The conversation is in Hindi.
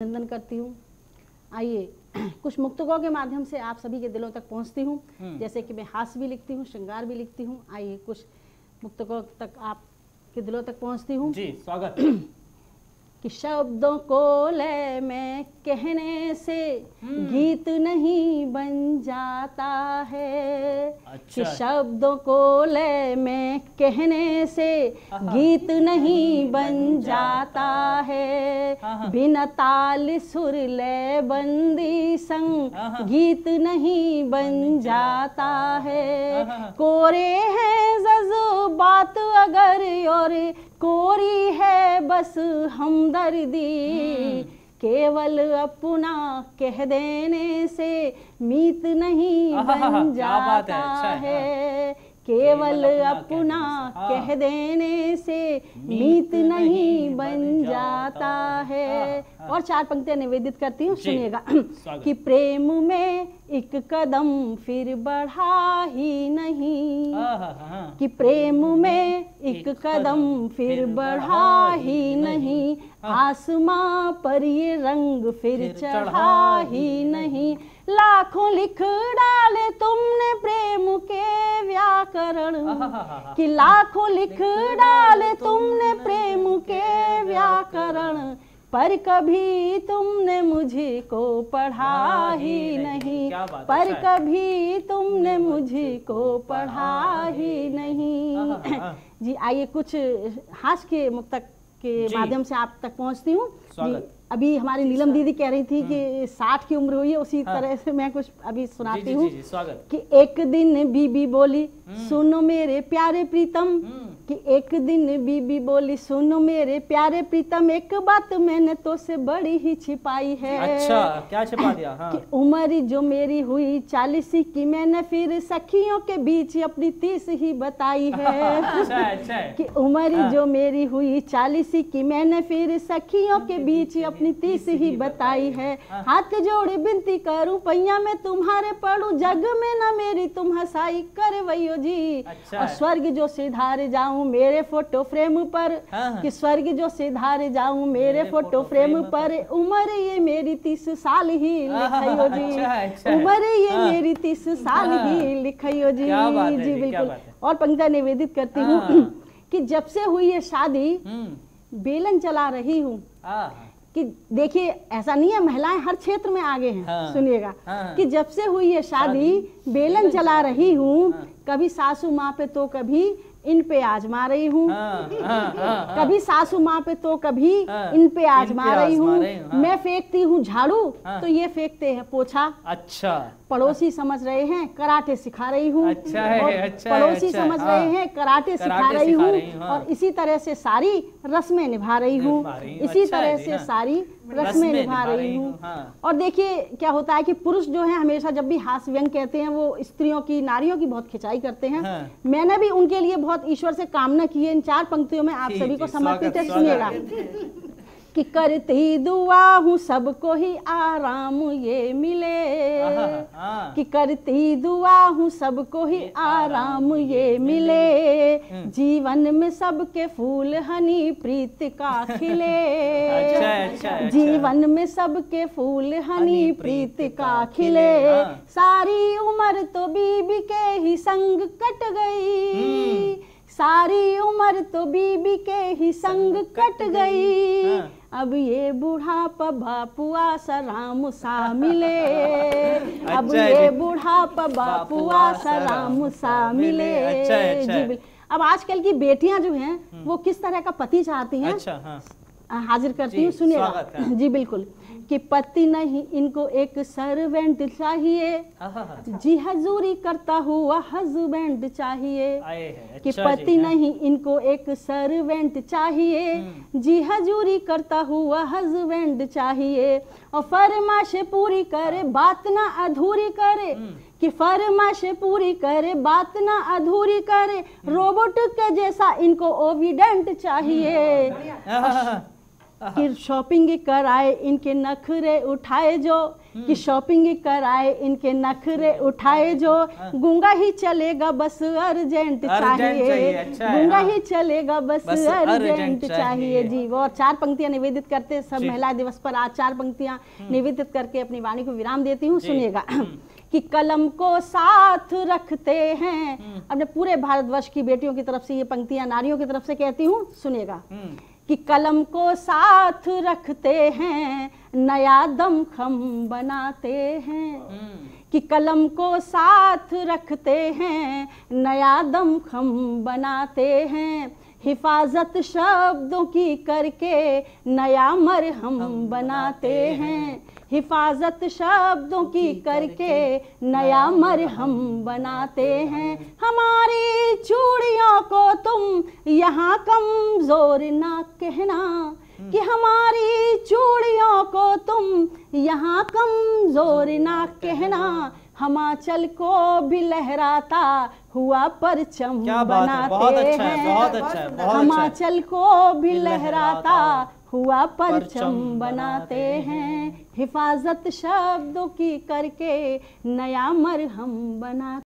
अभिनंदन करती हूँ। आइए कुछ मुक्तकों के माध्यम से आप सभी के दिलों तक पहुँचती हूँ। जैसे कि मैं हास्य भी लिखती हूँ, श्रृंगार भी लिखती हूँ। आइए कुछ मुक्तकों तक आपके दिलों तक पहुँचती हूँ। जी, स्वागत। कि शब्दों को लय में कहने से गीत नहीं बन जाता है। अच्छा। कि शब्दों को लय में कहने से गीत नहीं बन जाता है। बिना ताल सुर लय बंदी संग गीत नहीं बन जाता है। कोरे हैं जज्बात अगर और कोरी है बस हमदर्दी, केवल अपना कह देने से मीत नहीं बन जाता है। केवल अपना कह देने से मीत नहीं बन जाता है। और चार पंक्तियां निवेदित करती हूँ, सुनिएगा। कि प्रेम में एक कदम फिर बढ़ा ही नहीं। कि प्रेम में एक कदम फिर बढ़ा ही नहीं। आसमां पर ये रंग फिर चढ़ा ही नहीं। लाखों लिख डाले तुमने प्रेम के व्याकरण। कि लाखों लिख डाले तुमने प्रेम के व्याकरण, पर कभी तुमने मुझको पढ़ा ही नहीं। पर कभी तुमने मुझको पढ़ा ही नहीं। जी आइए कुछ हास्य के मुक्तक के माध्यम से आप तक पहुंचती हूँ। अभी हमारी नीलम दीदी कह रही थी कि 60 की उम्र हुई है, उसी तरह से मैं कुछ अभी सुनाती हूँ। कि एक दिन बीबी बोली सुनो मेरे प्यारे प्रीतम। कि एक दिन बीबी बोली सुनो मेरे प्यारे प्रीतम, एक बात मैंने तो से बड़ी ही छिपाई है। अच्छा, क्या छिपा दिया? कि उम्र जो मेरी हुई 40 की, मैंने फिर सखियों के बीच अपनी 30 ही बताई है। अच्छा। कि उम्र जो मेरी हुई 40 की, मैंने फिर सखियों के बीच अपनी 30 ही बताई है। हाथ जोड़े विनती करूं पैया में तुम्हारे पड़ू, जग में ना मेरी तुम हंसाई करवैयो जी। और स्वर्ग जो सिधार जाऊं मेरे फोटो फ्रेम पर। कि स्वर्ग जो सिधार जाऊं मेरे फोटो फ्रेम पर, उम्र ये मेरी 30 साल ही लिखियो जी। उम्र ये मेरी 30 साल ही लिखियो जी। जी बिल्कुल। और पंक्तियां निवेदित करती हूँ। कि जब से हुई है शादी बेलन चला रही हूँ। कि देखिए ऐसा नहीं है, महिलाएं हर क्षेत्र में आगे हैं। सुनिएगा। कि जब से हुई है शादी बेलन चला रही हूँ, कभी सासू माँ पे तो कभी इन पे आजमा रही हूँ। कभी सासू माँ पे तो कभी इन पे आजमा रही हूँ। मैं फेंकती हूँ झाड़ू तो ये फेंकते हैं पोछा। अच्छा। पड़ोसी समझ रहे हैं कराटे सिखा रही हूँ। अच्छा है। पड़ोसी समझ रहे हैं कराटे सिखा रही हूँ। और इसी तरह से सारी रस्में निभा रही हूँ। इसी तरह से सारी रस्में निभा रही हूँ। और देखिए क्या होता है कि पुरुष जो है हमेशा जब भी हास्य व्यंग कहते हैं वो स्त्रियों की, नारियों की बहुत खिंचाई करते हैं। मैंने भी उनके लिए बहुत ईश्वर से कामना की है। इन 4 पंक्तियों में आप सभी को समर्पित है। सुनिएगा। कि करती दुआ हूँ सबको ही आराम ये मिले। कि करती दुआ हूँ सबको ही आराम ये मिले। जीवन में सबके फूल हनी प्रीत का खिले। जीवन में सबके फूल हनी प्रीत का खिले। सारी उम्र तो बीबी के ही संग कट गई। सारी उम्र तो बीबी के ही संग कट गई। अब ये बुढ़ापा बापुआ सराम सा मिले। अब ये बुढ़ापा बापुआ सराम सा मिले। जी। अब आजकल की बेटियां जो हैं वो किस तरह का पति चाहती हैं, हाजिर करती हूँ। सुनिएगा। जी बिल्कुल। कि पति नहीं इनको एक सर्वेंट चाहिए। जी हजूरी करता हुआ हस्बैंड चाहिए। कि पति नहीं इनको एक सर्वेंट चाहिए। जी हजूरी करता हुआ हस्बैंड चाहिए। और फरमाइशें पूरी करे बात ना अधूरी करे। कि फरमाइशें पूरी करे बात ना अधूरी करे। रोबोट के जैसा इनको ओविडेंट चाहिए। कि शॉपिंग कराए इनके नखरे उठाए जो, कि शॉपिंग कराए इनके नखरे उठाए जो, गूंगा ही चलेगा बस अर्जेंट चाहिए, अच्छा गूंगा हाँ। ही चलेगा बस बस अर्जेंट अर्जेंट चाहिए जी। वो और 4 पंक्तियां निवेदित करते सब जी। महिला दिवस पर आज 4 पंक्तियां निवेदित करके अपनी वाणी को विराम देती हूँ। जी। सुनिएगा कि कलम को साथ रखते हैं, अपने पूरे भारतवर्ष की बेटियों की तरफ से ये पंक्तियां नारियों की तरफ से कहती हूँ। सुनिएगा कि कलम को साथ रखते हैं, नया दमखम बनाते हैं, कि कलम को साथ रखते हैं, नया दमखम बनाते हैं, हिफाजत शब्दों की करके नया मरहम बनाते हैं, हिफाजत शब्दों की करके नया मरहम बनाते हैं। हमारी चूड़ियों को तुम यहाँ कमजोर ना कहना, कि हमारी चूड़ियों को तुम यहाँ कमजोर ना कहना, हिमाचल को भी लहराता हुआ परचम बनाते हैं, हिमाचल को भी लहराता हुआ परचम बनाते हैं, हिफाजत शब्दों की करके नया मरहम बनाते